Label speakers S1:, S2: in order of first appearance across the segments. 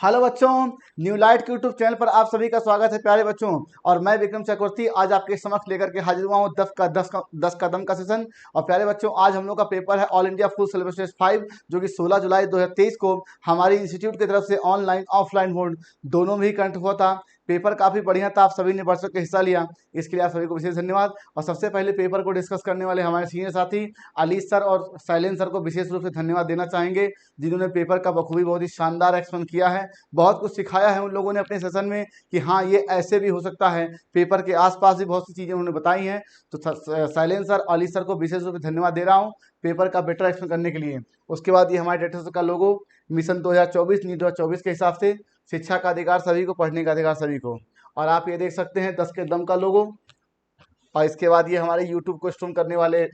S1: Hello बच्चों, new light के YouTube channel पर आप सभी का स्वागत है प्यारे बच्चों। और मैं विक्रम चक्रवर्ती आज आपके समक्ष लेकर के हाजिर हुआ हूँ 10 कदम का सेशन। और प्यारे बच्चों, आज हम लोग का पेपर है all India full syllabus test 5, जो कि 16 जुलाई 2023 को हमारी इंस्टीट्यूट की तरफ से ऑनलाइन ऑफलाइन मोड दोनों में ही कंडक्ट हुआ था। पेपर काफ़ी बढ़िया था, आप सभी ने बढ़ चढ़ के हिस्सा लिया, इसके लिए आप सभी को विशेष धन्यवाद। और सबसे पहले पेपर को डिस्कस करने वाले हमारे सीनियर साथी अलीस सर और शैलेंद्र सर को विशेष रूप से धन्यवाद देना चाहेंगे, जिन्होंने पेपर का बखूबी बहुत ही शानदार एक्सप्लेन किया है। बहुत कुछ सिखाया है उन लोगों ने अपने सेशन में कि हाँ ये ऐसे भी हो सकता है, पेपर के आसपास भी बहुत सी चीज़ें उन्होंने बताई हैं। तो शैलेंद्र सर, अली सर को विशेष रूप से धन्यवाद दे रहा हूँ पेपर का बेटर एक्सप्लेन करने के लिए। उसके बाद ये हमारे डेटा का लोगो मिशन 2024 नीट 2024 के हिसाब से शिक्षा का अधिकार सभी को, पढ़ने का अधिकार सभी को। और आप ये देख सकते हैं 10 के दम का लोगो। और इसके बाद ये हमारे यूट्यूब को स्ट्रीम करने वाले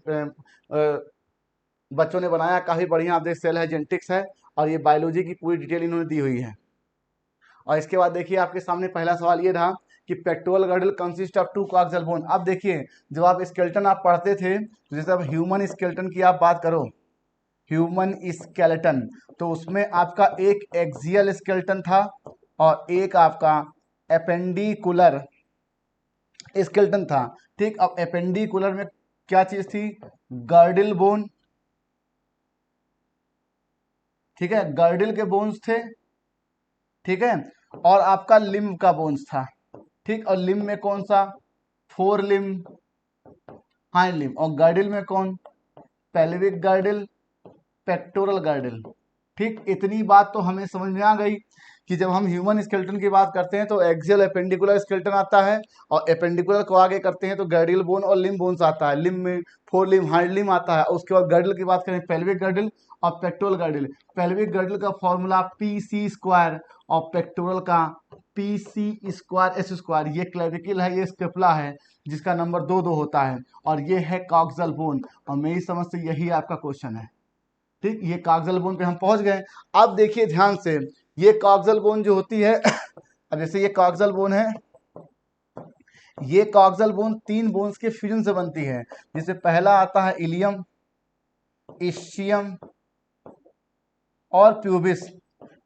S1: बच्चों ने बनाया, काफ़ी बढ़िया आप देख, सेल है, जेनेटिक्स है, और ये बायोलॉजी की पूरी डिटेल इन्होंने दी हुई है। और इसके बाद देखिए आपके सामने पहला सवाल ये रहा कि pectoral girdle consist of 2 coxal bone. अब देखिए, जब आप स्केलेटन आप पढ़ते थे, तो जैसे अब ह्यूमन स्केलेटन की आप बात करो, ह्यूमन स्केलेटन, तो उसमें आपका एक एक्सियल स्केलेटन था और एक आपका एपेंडिकुलर स्केलेटन था। ठीक, अब एपेंडिकुलर में क्या चीज थी? Girdle bone. ठीक है, गर्डिल के बोन्स थे। ठीक है, और आपका लिम्ब का बोन्स था। ठीक, और लिम्ब में कौन सा? Four limb, hind limb. और गर्डिल में कौन? Pelvic girdle, pectoral girdle. ठीक, इतनी बात तो हमें समझ में आ गई कि जब हम ह्यूमन स्केलेटन की बात करते हैं तो एक्सियल एपेंडिकुलर स्केलेटन आता है, और एपेंडिकुलर को आगे करते हैं तो गर्डियल बोन और लिम्ब बोन्स आता है, लिम्ब में फोर लिम्ब, हाइंड लिम्ब आता है। उसके बाद गर्डिल की बात करें, पेल्विक गर्डिल और पेक्टोरल गर्डिल। पेल्विक गर्डिल का फॉर्मूला पी सी स्क्वायर, और पेक्टोरल का P C square S square. ये क्लेविकल है, ये स्केपुला है, जिसका नंबर 2 2 होता है, और ये है कॉक्सियल बोन। और मेरी समझ से यही आपका क्वेश्चन है। ठीक, ये कॉक्सियल बोन पे हम पहुंच गए। अब देखिए ध्यान से, ये कॉक्सियल बोन जो होती है अब जैसे ये कॉक्सियल बोन है, ये कॉक्सियल बोन 3 बोन्स के फ्यूजन से बनती है। जिससे पहला आता है इलियम, इस्चियम और प्यूबिस।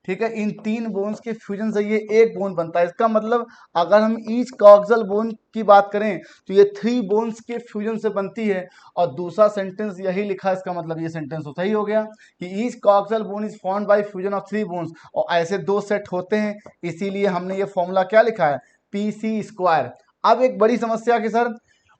S1: ठीक है, इन 3 बोन्स के फ्यूजन से ये एक बोन बनता है। इसका मतलब अगर हम ईच कॉक्सियल बोन की बात करें तो ये 3 बोन्स के फ्यूजन से बनती है। और दूसरा सेंटेंस यही लिखा है, इसका मतलब ये सेंटेंस तो सही हो गया कि each coxal bone is formed by fusion of 3 bones. और ऐसे 2 सेट होते हैं, इसीलिए हमने ये फॉर्मूला क्या लिखा है? P C square. अब एक बड़ी समस्या की सर,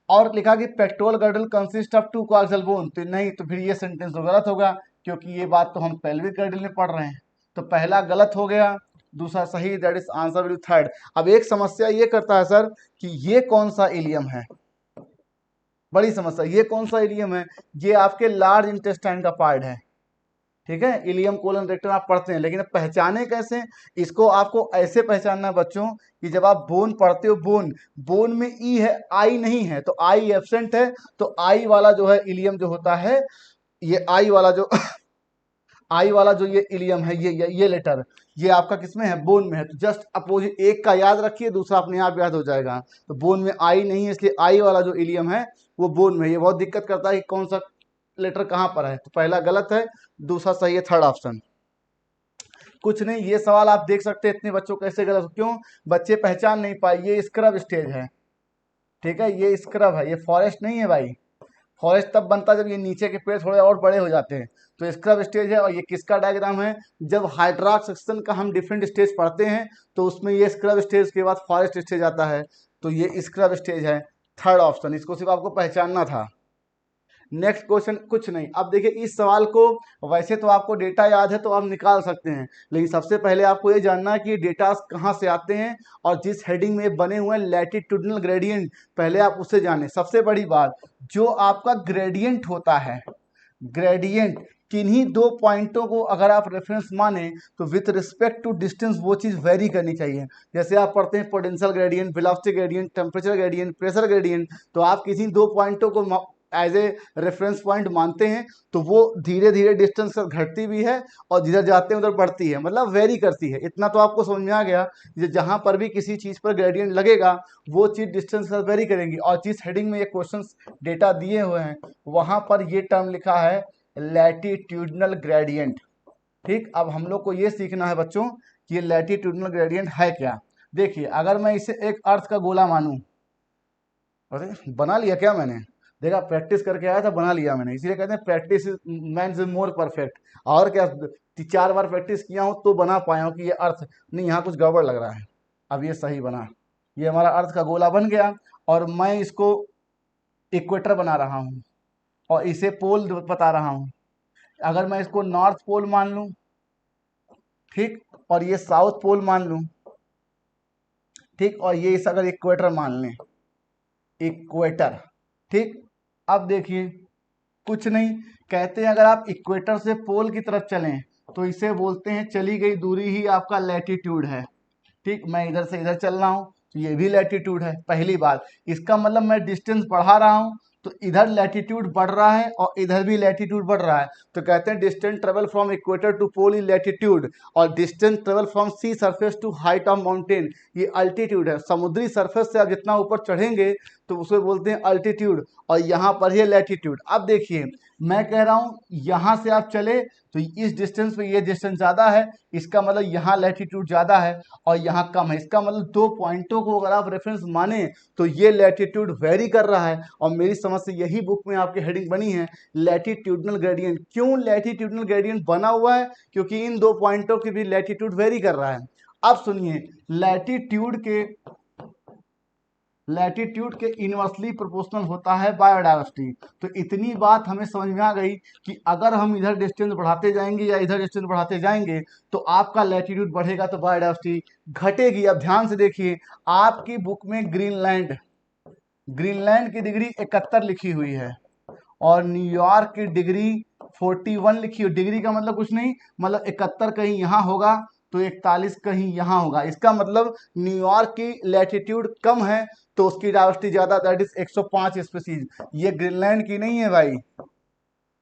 S1: और लिखा कि pectoral girdle consist of 2 coxal bone, तो नहीं, तो फिर ये सेंटेंस तो गलत होगा, क्योंकि ये बात तो हम पेल्विक गर्डल में पढ़ रहे हैं। तो पहला गलत हो गया, दूसरा सही, that is answer will third. अब एक समस्या ये करता है सर कि ये कौन सा इलियम है? बड़ी समस्या, ये कौन सा इलियम है? ये आपके लार्ज इंटेस्टाइन का पार्ट है। ठीक है, इलियम कोलन रेक्टम आप पढ़ते हैं, लेकिन अब पहचाने कैसे? इसको आपको ऐसे पहचानना है बच्चों कि जब आप बोन पढ़ते हो, बोन बोन में ई है, आई नहीं है, तो आई एब्सेंट है, तो आई वाला जो है इलियम जो होता है, ये आई वाला जो आई वाला जो ये इलियम है, ये लेटर, ये आपका किसमें है? बोन में है। तो जस्ट अपोजिट, एक का याद रखिए, दूसरा अपने आप याद हो जाएगा। तो बोन में आई नहीं है, इसलिए आई वाला जो इलियम है वो बोन में। ये बहुत दिक्कत करता है कि कौन सा लेटर कहाँ पर है। तो पहला गलत है, दूसरा सही है, थर्ड ऑप्शन। कुछ नहीं, ये सवाल आप देख सकते हैं, इतने बच्चों कैसे गलत? क्यों? बच्चे पहचान नहीं पाए, ये स्क्रब स्टेज है। ठीक है, ये स्क्रब है, ये फॉरेस्ट नहीं है भाई। फॉरेस्ट तब बनता है जब ये नीचे के पेड़ थोड़े और बड़े हो जाते हैं। तो स्क्रब स्टेज है। और ये किसका डायग्राम है? जब हाइड्रॉक्स सेक्शन का हम डिफरेंट स्टेज पढ़ते हैं तो उसमें ये स्क्रब स्टेज के बाद फॉरेस्ट स्टेज आता है। तो ये स्क्रब स्टेज है, थर्ड ऑप्शन। इसको सिर्फ आपको पहचानना था। नेक्स्ट क्वेश्चन, कुछ नहीं। अब देखिए इस सवाल को, वैसे तो आपको डेटा याद है तो आप निकाल सकते हैं, लेकिन सबसे पहले आपको ये जानना है कि ये डेटा कहाँ से आते हैं, और जिस हेडिंग में बने हुए हैं लैटिट्यूडनल ग्रेडियंट, पहले आप उससे जानें। सबसे बड़ी बात, जो आपका ग्रेडियंट होता है, ग्रेडियंट किन्हीं 2 पॉइंटों को अगर आप रेफरेंस माने तो विथ रिस्पेक्ट टू डिस्टेंस वो चीज़ वेरी करनी चाहिए। जैसे आप पढ़ते हैं potential gradient, velocity gradient, temperature gradient, pressure gradient, तो आप किसी 2 पॉइंटों को एज ए रेफरेंस पॉइंट मानते हैं तो वो धीरे धीरे डिस्टेंस घटती भी है और जिधर जाते हैं उधर बढ़ती है, मतलब वेरी करती है। इतना तो आपको समझ में आ गया, जहां पर भी किसी चीज पर ग्रेडियंट लगेगा वो चीज डिस्टेंस का वेरी करेंगी। और जिस हेडिंग में ये क्वेश्चंस डेटा दिए हुए हैं वहां पर ये टर्म लिखा है लैटिट्यूडनल ग्रेडियंट। ठीक, अब हम लोग को ये सीखना है बच्चों कि ये लैटिट्यूडनल ग्रेडियंट है क्या। देखिए अगर मैं इसे एक अर्थ का गोला मानूं, अरे बना लिया क्या मैंने, देखा प्रैक्टिस करके आया था, बना लिया मैंने, इसीलिए कहते हैं practice man is more perfect. और क्या, 4 बार प्रैक्टिस किया हूँ तो बना पाया हूँ कि ये अर्थ नहीं, यहाँ कुछ गड़बड़ लग रहा है। अब ये सही बना, ये हमारा अर्थ का गोला बन गया और मैं इसको इक्वेटर बना रहा हूँ और इसे पोल बता रहा हूँ। अगर मैं इसको नॉर्थ पोल मान लूँ, ठीक, और ये साउथ पोल मान लूँ, ठीक, और ये इस अगर इक्वेटर मान लें, इक्वेटर, ठीक। अब देखिए कुछ नहीं, कहते हैं अगर आप इक्वेटर से पोल की तरफ चलें तो इसे बोलते हैं चली गई दूरी ही आपका लैटिट्यूड है। ठीक, मैं इधर से इधर चल रहा हूँ तो ये भी लैटिट्यूड है। पहली बात, इसका मतलब मैं डिस्टेंस बढ़ा रहा हूँ तो इधर लैटिट्यूड बढ़ रहा है और इधर भी लैटिट्यूड बढ़ रहा है। तो कहते हैं distance travel from equator to pole in latitude, और distance travel from sea surface to height of mountain, ये अल्टीट्यूड है। समुद्री सरफेस से आप जितना ऊपर चढ़ेंगे तो उसे बोलते हैं अल्टीट्यूड, और यहाँ पर है लैटिट्यूड। अब देखिए मैं कह रहा हूँ यहाँ से आप चले तो इस डिस्टेंस पे ये डिस्टेंस ज़्यादा है, इसका मतलब यहाँ लैटिट्यूड ज़्यादा है और यहाँ कम है। इसका मतलब 2 पॉइंटों को अगर आप रेफरेंस माने तो ये लैटिट्यूड वेरी कर रहा है। और मेरी समझ से यही बुक में आपकी हेडिंग बनी है लैटिट्यूडनल ग्रेडियंट। क्यों लैटिट्यूडनल ग्रेडियंट बना हुआ है? क्योंकि इन 2 पॉइंटों की भी लैटिट्यूड वेरी कर रहा है। अब सुनिए, लैटिट्यूड के इनवर्सली प्रोपोर्शनल होता है बायोडाइवर्सिटी। तो इतनी बात हमें समझ में आ गई कि अगर हम इधर डिस्टेंस बढ़ाते जाएंगे या इधर डिस्टेंस बढ़ाते जाएंगे तो आपका लैटिट्यूड बढ़ेगा तो बायोडाइवर्सिटी घटेगी। अब ध्यान से देखिए, आपकी बुक में ग्रीनलैंड की डिग्री 71 लिखी हुई है और न्यूयॉर्क की डिग्री 41 लिखी हुई। डिग्री का मतलब कुछ नहीं, मतलब 71 कहीं यहाँ होगा तो 41 कहीं यहाँ होगा। इसका मतलब न्यूयॉर्क की लैटिट्यूड कम है तो उसकी डाइवर्सिटी ज्यादा, दैट इज 105 स्पीसीज। ये ग्रीनलैंड की नहीं है भाई,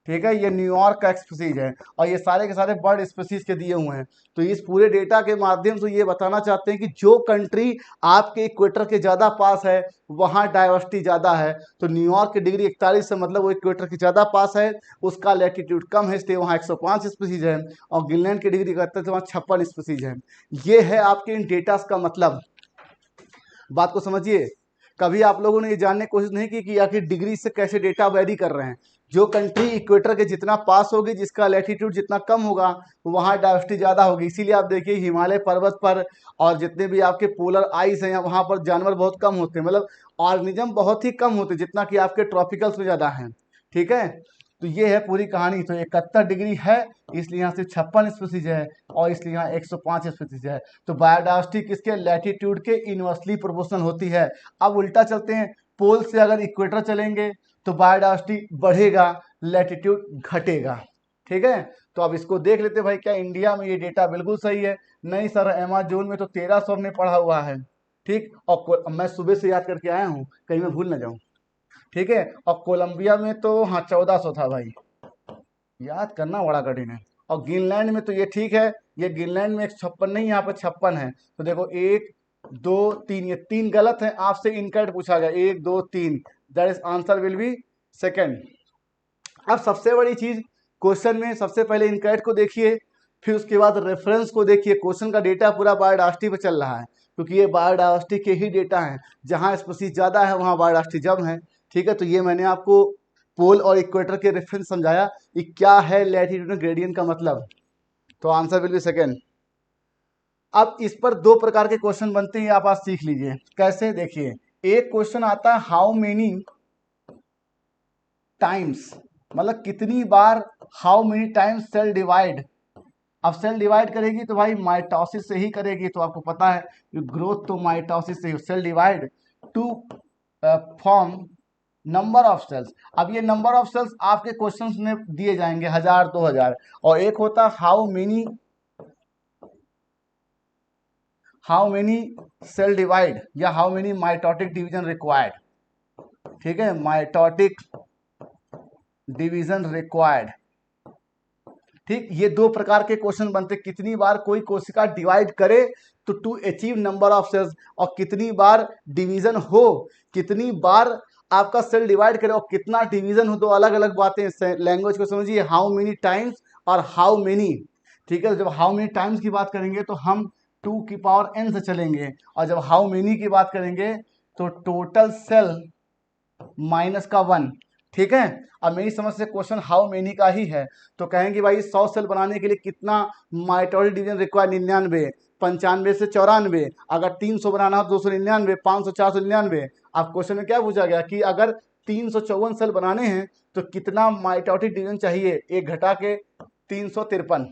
S1: ठीक है, ये न्यूयॉर्क का स्पीसीज है और ये सारे के सारे बर्ड स्पीसीज के दिए हुए हैं। तो इस पूरे डेटा के माध्यम से ये बताना चाहते हैं कि जो कंट्री आपके इक्वेटर के ज्यादा पास है वहां डाइवर्सिटी ज्यादा है। तो न्यूयॉर्क की डिग्री 41 से मतलब वो इक्वेटर के ज्यादा पास है, उसका लैटिट्यूड कम है, इसलिए वहाँ 105 स्पीसीज है, और ग्रीनलैंड की डिग्री 71 से वहाँ 56 स्पीसीज है। ये है आपके इन डेटा का मतलब। बात को समझिए, कभी आप लोगों ने ये जानने की कोशिश नहीं की कि आखिर डिग्री से कैसे डेटा वेरी कर रहे हैं। जो कंट्री इक्वेटर के जितना पास होगी, जिसका लैटिट्यूड जितना कम होगा, वहाँ डाइवर्सिटी ज़्यादा होगी। इसीलिए आप देखिए हिमालय पर्वत पर और जितने भी आपके पोलर आइस हैं वहाँ पर जानवर बहुत कम होते हैं, मतलब ऑर्गेनिज्म बहुत ही कम होते हैं, जितना कि आपके ट्रॉपिकल्स में ज़्यादा हैं। ठीक है, तो ये है पूरी कहानी। तो 71 डिग्री है इसलिए यहाँ से 56 स्पीसीज है और इसलिए यहाँ 105 स्पीसीज है। तो बायोडाइवर्सिटी किसके, लैटिट्यूड के इनवर्सली प्रोपोर्शनल होती है। अब उल्टा चलते हैं, पोल से अगर इक्वेटर चलेंगे तो बायोडाइवर्सिटी बढ़ेगा, लैटिट्यूड घटेगा। ठीक है, तो अब इसको देख लेते हैं भाई, क्या इंडिया में ये डेटा बिल्कुल सही है? नहीं सर, अमेजोन में तो 1300 हमने पढ़ा हुआ है। ठीक, और मैं सुबह से याद करके आया हूँ, कहीं मैं भूल ना जाऊँ। ठीक है, और कोलंबिया में तो हाँ 1400 था भाई, याद करना बड़ा कठिन है। और ग्रीनलैंड में तो ये ठीक है, ये ग्रीनलैंड में 156 नहीं, यहाँ पर 56 है। तो देखो 1 2 3, ये 3 गलत है, आपसे इनकरेक्ट पूछा गया, 1 2 3, that is answer will B second. अब सबसे बड़ी चीज क्वेश्चन में सबसे पहले इनकरेक्ट को देखिए, फिर उसके बाद रेफरेंस को देखिए। क्वेश्चन का डेटा पूरा बायोडाइवर्सिटी पे चल रहा है क्योंकि ये बायोडाइवर्सिटी के ही डेटा हैं, जहाँ स्पीसीज ज़्यादा है वहाँ बायोडाइवर्सिटी कम है। ठीक है, तो ये मैंने आपको पोल और इक्वेटर के रेफरेंस समझाया कि क्या है लैटिट्यूड ग्रेडियंट का मतलब। तो आंसर विल बी सेकेंड। अब इस पर 2 प्रकार के क्वेश्चन बनते हैं, आप आज सीख लीजिए कैसे। देखिए, एक क्वेश्चन आता है हाउ मेनी टाइम्स, मतलब कितनी बार, how many times cell divide. अब सेल डिवाइड करेगी तो भाई माइटोसिस से ही करेगी, तो आपको पता है ग्रोथ तो माइटोसिस से ही, cell divide to form number of cells. अब ये नंबर ऑफ सेल्स आपके क्वेश्चंस में दिए जाएंगे 1000 2000। और एक होता हाउ मेनी सेल डिवाइड या how many mitotic division required. ठीक है, माइटोटिक डिवीजन रिक्वायर्ड। ठीक, ये 2 प्रकार के क्वेश्चन बनते, कितनी बार कोई कोशिका डिवाइड करे तो to achieve number of cells, और कितनी बार डिवीजन हो, कितनी बार आपका सेल डिवाइड करे और कितना डिवीजन हो, तो अलग अलग बातें। लैंग्वेज को समझिए, हाउ मेनी टाइम्स और हाउ मेनी। ठीक है, जब हाउ मेनी टाइम्स की बात करेंगे तो हम 2 की पावर n से चलेंगे, और जब हाउ मेनी की बात करेंगे तो टोटल सेल माइनस का 1। ठीक है, अब मेरी समझ से क्वेश्चन हाउ मेनी का ही है, तो कहेंगे भाई 100 सेल बनाने के लिए कितना माइटोटिक डिवीजन रिक्वायर, 99, 95 से 94, अगर 300 बनाना हो 299, 500, 499। अब क्वेश्चन में क्या पूछा गया कि अगर 354 सेल बनाने हैं तो कितना माइटोटिक डिवीजन चाहिए, एक घटा के 353।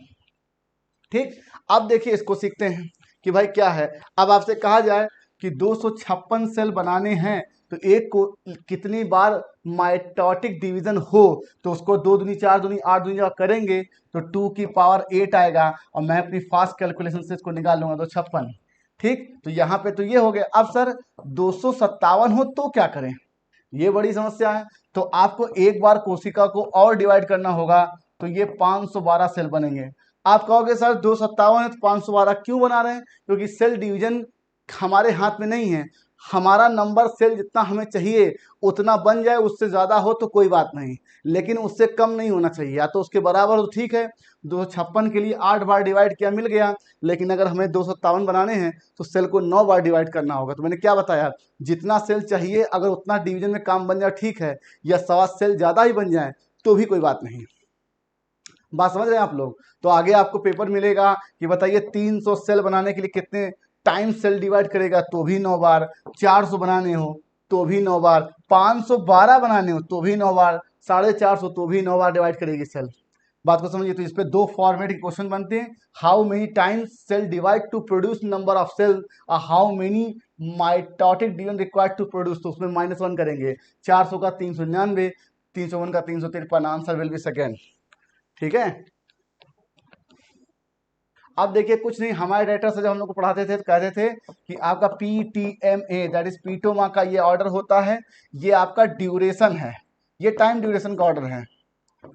S1: ठीक, अब देखिए इसको सीखते हैं कि भाई क्या है। अब आपसे कहा जाए कि 256 सेल बनाने हैं तो एक को कितनी बार माइटोटिक डिवीजन हो, तो उसको 2 दूनी 4 दूनी 8 दूनी जब करेंगे तो 2 की पावर 8 आएगा, और मैं अपनी फास्ट कैलकुलेशन से इसको निकाल लूंगा तो 56। ठीक, तो यहाँ पे तो ये हो गया। अब सर 257 हो तो क्या करें, ये बड़ी समस्या है। तो आपको एक बार कोशिका को और डिवाइड करना होगा, तो ये 512 सेल बनेंगे। आप कहोगे सर 257 है तो 512 क्यों बना रहे हैं, क्योंकि सेल डिवीजन हमारे हाथ में नहीं है। हमारा नंबर सेल जितना हमें चाहिए उतना बन जाए, उससे ज़्यादा हो तो कोई बात नहीं, लेकिन उससे कम नहीं होना चाहिए, या तो उसके बराबर हो तो ठीक है। 256 के लिए 8 बार डिवाइड किया, मिल गया, लेकिन अगर हमें 257 बनाने हैं तो सेल को 9 बार डिवाइड करना होगा। तो मैंने क्या बताया, जितना सेल चाहिए अगर उतना डिवीजन में काम बन जाए ठीक है, या 100 सेल ज़्यादा ही बन जाए तो भी कोई बात नहीं। बात समझ रहे हैं आप लोग। तो आगे आपको पेपर मिलेगा कि बताइए 300 सेल बनाने के लिए कितने टाइम सेल डिवाइड करेगा, तो भी 9 बार, 400 बनाने हो तो भी 9 बार, 512 बनाने हो तो भी 9 बार, 450 तो भी 9 बार डिवाइड करेगी सेल। बात को समझिए। तो इस पे 2 फॉर्मेट के क्वेश्चन बनते हैं, how many times cell divide to produce number of cell, और how many mitotic division required to produce, तो उसमें -1 करेंगे। 400 का 399, 301 का 353, आंसर विल बी सेकेंड। ठीक है, अब देखिए कुछ नहीं, हमारे डायरेक्टर से जब हम लोग को पढ़ाते थे तो कहते थे कि आपका PTMA दैट इज पीटोमा का ये ऑर्डर होता है, ये आपका ड्यूरेशन है, ये टाइम ड्यूरेशन का ऑर्डर है।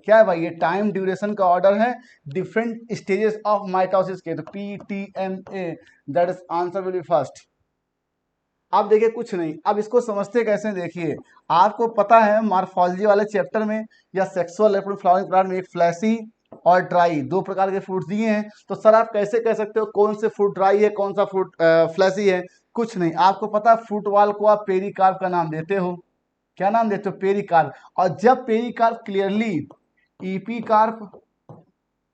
S1: क्या है भाई, ये टाइम ड्यूरेशन का ऑर्डर है डिफरेंट स्टेजेस ऑफ माइटोसिस के। तो PTMA that is answer will B first. अब देखिए कुछ नहीं, अब इसको समझते कैसे, देखिए आपको पता है मॉर्फोलॉजी वाले चैप्टर में या सेक्सुअल रिप्रोडक्टिव फ्लावरिंग प्लांट में एक फ्लैशी और ड्राई 2 प्रकार के फ्रूट दिए हैं। तो सर आप कैसे कह सकते हो कौन से फ्रूट ड्राई है कौन सा फ्रूट फ्लैशी है, कुछ नहीं, आपको पता है फ्रूट वाल को आप पेरिकार्प का नाम देते हो। क्या नाम देते हो, पेरिकार्प। और जब पेरिकार्प क्लियरली ईपीकार्प,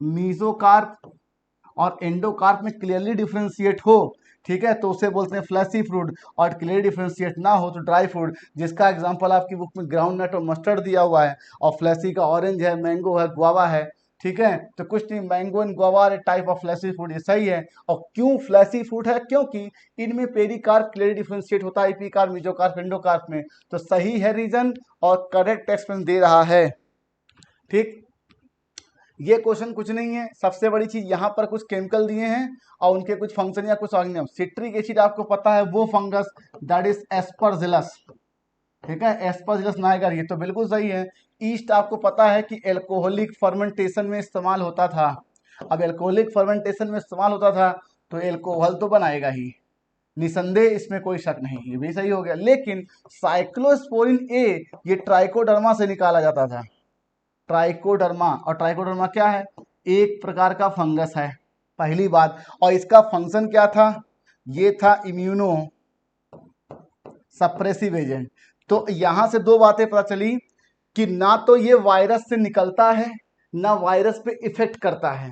S1: मीजोकार्प और एंडोकार्प में क्लियरली डिफ्रेंशिएट हो, ठीक है, तो उसे बोलते हैं फ्लैशी फ्रूट। और क्लियर डिफ्रेंशिएट ना हो तो ड्राई फ्रूट, जिसका एग्जांपल आपकी बुक में ग्राउंड नट और मस्टर्ड दिया हुआ है। और फ्लैशी का ऑरेंज है, मैंगो है, गुआवा है। ठीक है, तो कुछ नहीं, mango and guava type of fleshy fruit, ये सही है। और क्यों फ्लैशी फ्रूट है, क्योंकि इनमें पेरिकार्प क्लियर डिफ्रेंशिएट होता है एपीकार्प, मीजोकार्प, एंडोकार्प में। तो सही है रीजन और करेक्ट एक्सप्लेनेशन दे रहा है। ठीक, ये क्वेश्चन कुछ नहीं है, सबसे बड़ी चीज यहाँ पर कुछ केमिकल दिए हैं और उनके कुछ फंक्शन या कुछ ऑर्गेनिज्म। सिट्रिक एसिड आपको पता है वो फंगस दैट इज एस्परजिलस। ठीक है, एस्परजिलस नाइगर, ये तो बिल्कुल सही है। ईस्ट आपको पता है कि एल्कोहलिक फर्मेंटेशन में इस्तेमाल होता था। अब एल्कोहलिक फर्मेंटेशन में इस्तेमाल होता था तो एल्कोहल तो बनाएगा ही, निसंदेह, इसमें कोई शक नहीं, ये भी सही हो गया। लेकिन साइक्लोस्पोरिन ए ये ट्राइकोडर्मा से निकाला जाता था, ट्राइकोडर्मा। और ट्राइकोडर्मा क्या है, एक प्रकार का फंगस है, पहली बात। और इसका फंक्शन क्या था, ये था इम्यूनो सप्रेसिव एजेंट। तो यहां से 2 बातें पता चली कि ना तो ये वायरस से निकलता है ना वायरस पे इफेक्ट करता है।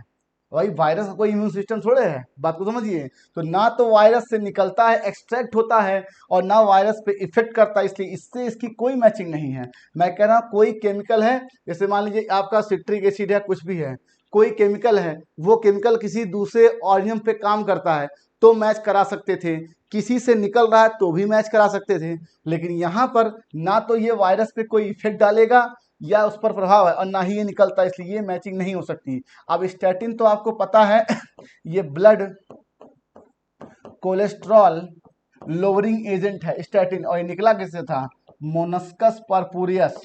S1: भाई वायरस का कोई इम्यून सिस्टम थोड़े है, बात को समझिए। तो ना तो वायरस से निकलता है, एक्सट्रैक्ट होता है, और ना वायरस पे इफेक्ट करता है, इसलिए इससे इसकी कोई मैचिंग नहीं है। मैं कह रहा हूँ कोई केमिकल है, जैसे मान लीजिए आपका सिट्रिक एसिड है, कुछ भी है, कोई केमिकल है, वो केमिकल किसी दूसरे ऑर्गेनिज्म पे काम करता है तो मैच करा सकते थे, किसी से निकल रहा है तो भी मैच करा सकते थे। लेकिन यहाँ पर ना तो ये वायरस पे कोई इफेक्ट डालेगा या उस पर प्रभाव है, और ना ही ये निकलता है, इसलिए ये मैचिंग नहीं हो सकती। अब स्टैटिन तो आपको पता है ये ब्लड कोलेस्ट्रॉल लोअरिंग एजेंट है स्टैटिन, और ये निकला किससे था, मोनस्कस परपुरियस,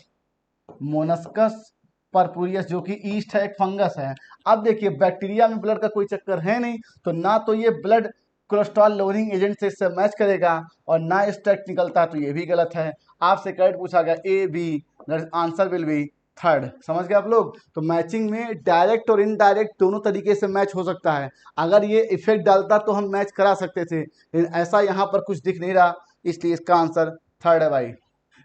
S1: मोनस्कस परपुरियस जो कि ईस्ट है, एक फंगस है। अब देखिए बैक्टीरिया में ब्लड का कोई चक्कर है नहीं, तो ना तो ये ब्लड कोलेस्ट्रॉल लोअरिंग एजेंट से इससे मैच करेगा, और ना स्टैट निकलता, तो ये भी गलत है। आपसे करेक्ट पूछा गया A B, answer will be third. समझ गए आप लोग। तो मैचिंग में डायरेक्ट और इनडायरेक्ट दोनों तरीके से मैच हो सकता है। अगर ये इफेक्ट डालता तो हम मैच करा सकते थे, लेकिन ऐसा यहाँ पर कुछ दिख नहीं रहा, इसलिए इसका आंसर थर्ड है भाई।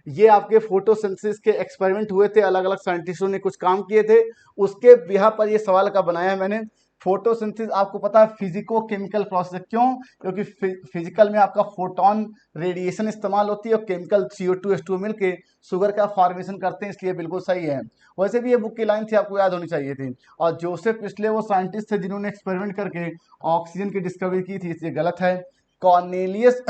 S1: ये आपके फोटोसिंथेसिस के एक्सपेरिमेंट हुए थे, अलग अलग साइंटिस्टों ने कुछ काम किए थे, उसके बिहा पर ये सवाल का बनाया है मैंने। फोटोसिंथेसिस आपको पता है फिजिको केमिकल प्रोसेस, क्यों? क्योंकि फिजिकल में आपका फोटोन रेडिएशन इस्तेमाल होती है और केमिकल CO2 H2O मिल के शुगर का फॉर्मेशन करते हैं, इसलिए बिल्कुल सही है। वैसे भी ये बुक की लाइन थी, आपको याद होनी चाहिए थी। और जोसेफ प्रिस्ले वो साइंटिस्ट थे जिन्होंने एक्सपेरिमेंट करके ऑक्सीजन की डिस्कवरी की थी, इसलिए गलत है। कॉर्नेलियस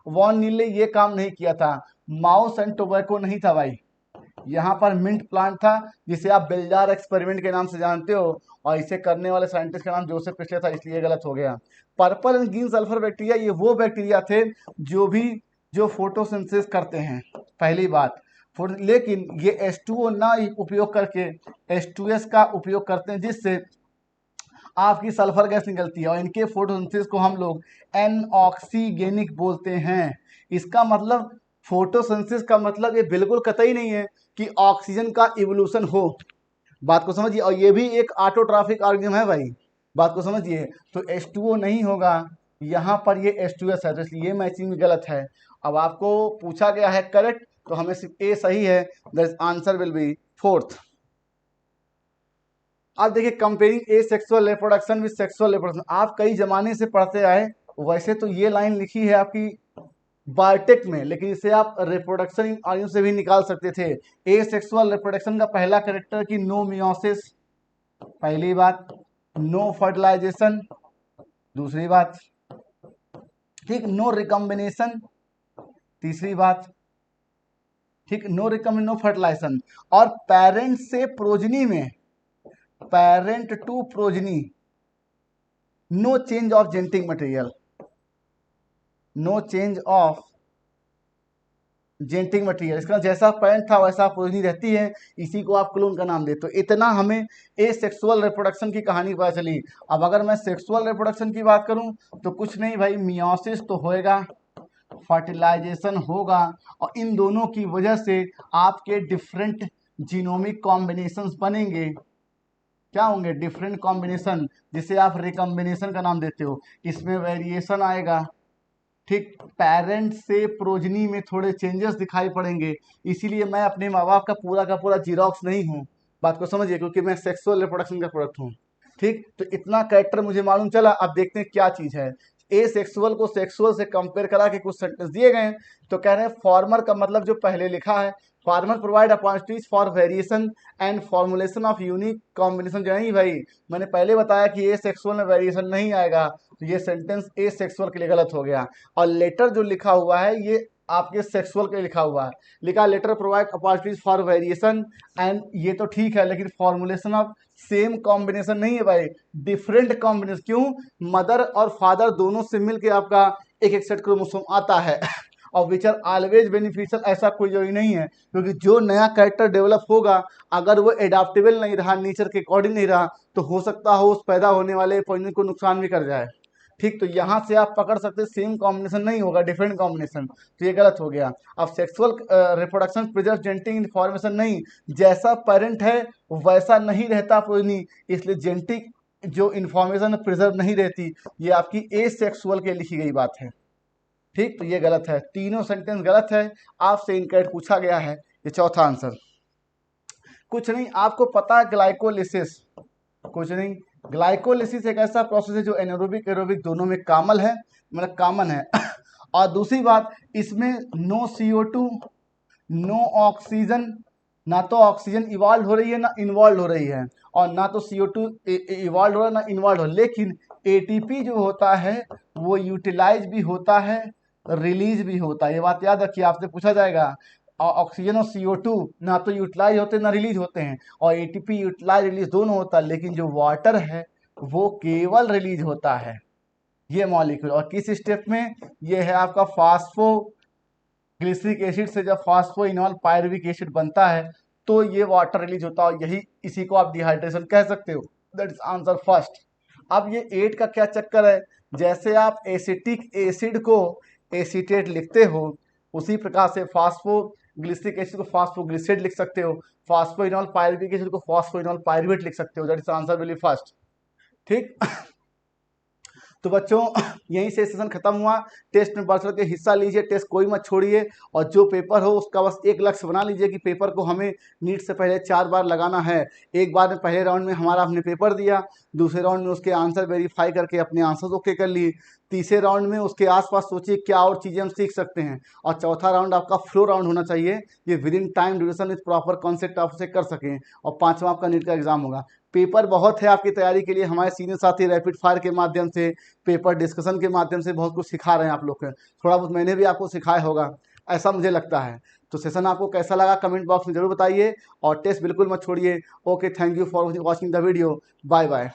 S1: वॉन नील ने ये काम नहीं किया था। माउस एंड टोबैको नहीं था भाई, यहाँ पर मिंट प्लांट था, जिसे आप बेलजार एक्सपेरिमेंट के नाम से जानते हो, और इसे करने वाले साइंटिस्ट का नाम जोसेफ प्रिस्ले था, इसलिए गलत हो गया। Purple and green sulphur bacteria, ये वो बैक्टीरिया थे जो फोटोसिंथेसिस करते हैं, पहली बात। लेकिन ये H2O ना उपयोग करके H2S का उपयोग करते हैं, जिससे आपकी सल्फर गैस निकलती है, और इनके फोटोसिंथेसिस को हम लोग एनऑक्सीगेनिक बोलते हैं। इसका मतलब फोटोसिंथेसिस का मतलब ये बिल्कुल कतई नहीं है कि ऑक्सीजन का इवोल्यूशन हो, बात को समझिए। और ये भी एक ऑटोट्रॉफिक ऑर्गेनिज्म है भाई, बात को समझिए। तो H2O नहीं होगा, यहाँ पर ये H2S है, तो इसलिए ये मैचिंग भी गलत है। अब आपको पूछा गया है करेक्ट, तो हमें सिर्फ ए सही है, that answer will B fourth. अब देखिए comparing A sexual reproduction with sexual reproduction, आप कई जमाने से पढ़ते आए। वैसे तो ये लाइन लिखी है आपकी बायोटेक में, लेकिन इसे आप रिप्रोडक्शन इन ऑर्गन से भी निकाल सकते थे। ए सेक्सुअल रिप्रोडक्शन का पहला कैरेक्टर की नो मियोसिस, पहली बात। नो फर्टिलाइजेशन, दूसरी बात। ठीक, नो रिकम्बिनेशन, तीसरी बात। ठीक, नो रिकम्बिनेशन, नो फर्टिलाइजेशन। और पेरेंट से प्रोजनी में, parent to progeny, no change of genetic material, no change of genetic material. इसका जैसा पेरेंट था वैसा प्रोजनी रहती है, इसी को आप क्लोन का नाम देते हो। इतना हमें ए सेक्सुअल रिप्रोडक्शन की कहानी पता चली। अब अगर मैं सेक्सुअल रिप्रोडक्शन की बात करूं तो कुछ नहीं भाई, मियोसिस तो होएगा, फर्टिलाइजेशन होगा, और इन दोनों की वजह से आपके डिफरेंट जीनोमिक कॉम्बिनेशंस बनेंगे। क्या होंगे? डिफरेंट कॉम्बिनेशन, जिसे आप रिकम्बिनेशन का नाम देते हो। इसमें वेरिएशन आएगा। ठीक, पेरेंट से प्रोजनी में थोड़े चेंजेस दिखाई पड़ेंगे, इसीलिए मैं अपने माँ बाप का पूरा जीरोक्स नहीं हूँ, बात को समझिए, क्योंकि मैं सेक्सुअल रिप्रोडक्शन का प्रोडक्ट हूँ। ठीक, तो इतना कैरेक्टर मुझे मालूम चला। अब देखते हैं क्या चीज़ है। ए सेक्सुअल को सेक्सुअल से कंपेयर करा के कुछ सेंटेंस दिए गए हैं। तो कह रहे हैं फॉर्मर का मतलब जो पहले लिखा है, farmer provide opportunities for variation and formulation of unique combination. जो नहीं भाई, मैंने पहले बताया कि ए सेक्सुअल में वेरिएशन नहीं आएगा, तो ये सेंटेंस ए सेक्सुअल के लिए गलत हो गया। और लेटर जो लिखा हुआ है ये आपके सेक्सुअल के लिखा हुआ है, लिखा latter provide opportunities for variation and, ये तो ठीक है, लेकिन फॉर्मुलेशन ऑफ सेम कॉम्बिनेशन नहीं है भाई, डिफरेंट कॉम्बिनेशन। क्यों? मदर और फादर दोनों से मिलके आपका एक एक सेट क्रोमोसोम आता है और विच आर ऑलवेज बेनिफिशियल, ऐसा कोई जरूरी नहीं है, क्योंकि जो नया कैरेक्टर डेवलप होगा अगर वो एडाप्टेबल नहीं रहा, नेचर के अकॉर्डिंग नहीं रहा, तो हो सकता हो उस पैदा होने वाले प्रोजेनी को नुकसान भी कर जाए। ठीक, तो यहाँ से आप पकड़ सकते सेम कॉम्बिनेशन नहीं होगा, डिफरेंट कॉम्बिनेशन, तो ये गलत हो गया। अब sexual reproduction preserve genetic information नहीं, जैसा पेरेंट है वैसा नहीं रहता प्रोजनी, इसलिए जेनेटिक जो इन्फॉर्मेशन प्रिजर्व नहीं रहती, ये आपकी ए सेक्सुअल के लिखी गई बात है। ठीक, तो ये गलत है, तीनों सेंटेंस गलत है। आपसे इनकरेक्ट पूछा गया है, ये चौथा आंसर। कुछ नहीं, आपको पता है ग्लाइकोलिसिस, कुछ नहीं, ग्लाइकोलिसिस एक ऐसा प्रोसेस है जो एनारोबिक एरोबिक दोनों में कॉमन है, मतलब कॉमन है। और दूसरी बात, इसमें नो CO2, नो ऑक्सीजन, ना तो ऑक्सीजन इवॉल्व हो रही है ना इन्वॉल्व हो रही है, और ना तो CO2 इवॉल्व हो रहा है ना इन्वॉल्व हो रहा है, लेकिन ATP जो होता है वो यूटिलाइज भी होता है, रिलीज भी होता है। ये बात याद रखिए, आपसे पूछा जाएगा। और ऑक्सीजन और CO2 ना तो यूटिलाइज होते हैं ना रिलीज होते हैं, और ATP यूटिलाइज रिलीज दोनों होता है, लेकिन जो वाटर है वो केवल रिलीज होता है, ये मॉलिक्यूल। और किस स्टेप में? ये है आपका फास्फो ग्लिसरिक एसिड से जब फास्फोइनॉल पायरुविक एसिड बनता है तो ये वाटर रिलीज होता है, और यही इसी को आप डिहाइड्रेशन कह सकते हो। That is answer first. अब ये 8 का क्या चक्कर है, जैसे आप एसिटिक एसिड को एसीटेट लिखते हो, उसी प्रकार से फास्फो ग्लिसरिक एसिड को फॉस्फोग्लिसरेट लिख सकते हो, फॉस्फोइनॉल पायरुविक एसिड को फॉस्फोइनॉल पायरुवेट लिख सकते हो। That is answer will B first. ठीक तो बच्चों यहीं से सेशन खत्म हुआ। टेस्ट में बढ़ चढ़ के हिस्सा लीजिए, टेस्ट कोई मत छोड़िए, और जो पेपर हो उसका बस एक लक्ष्य बना लीजिए कि पेपर को हमें नीट से पहले 4 बार लगाना है। एक बार में पहले राउंड में हमारा हमने पेपर दिया, दूसरे राउंड में उसके आंसर वेरीफाई करके अपने आंसर ओके कर लिए, तीसरे राउंड में उसके आसपास सोचिए क्या और चीज़ें हम सीख सकते हैं, और चौथा राउंड आपका फ्लो राउंड होना चाहिए, ये with in time duration with proper concept आप उसे कर सकें, और 5वां आपका नीट का एग्जाम होगा। पेपर बहुत है आपकी तैयारी के लिए, हमारे सीनियर साथी रैपिड फायर के माध्यम से, पेपर डिस्कशन के माध्यम से बहुत कुछ सिखा रहे हैं आप लोग को, थोड़ा बहुत मैंने भी आपको सिखाया होगा, ऐसा मुझे लगता है। तो सेशन आपको कैसा लगा कमेंट बॉक्स में जरूर बताइए, और टेस्ट बिल्कुल मत छोड़िए। Okay, thank you for watching the video, bye bye.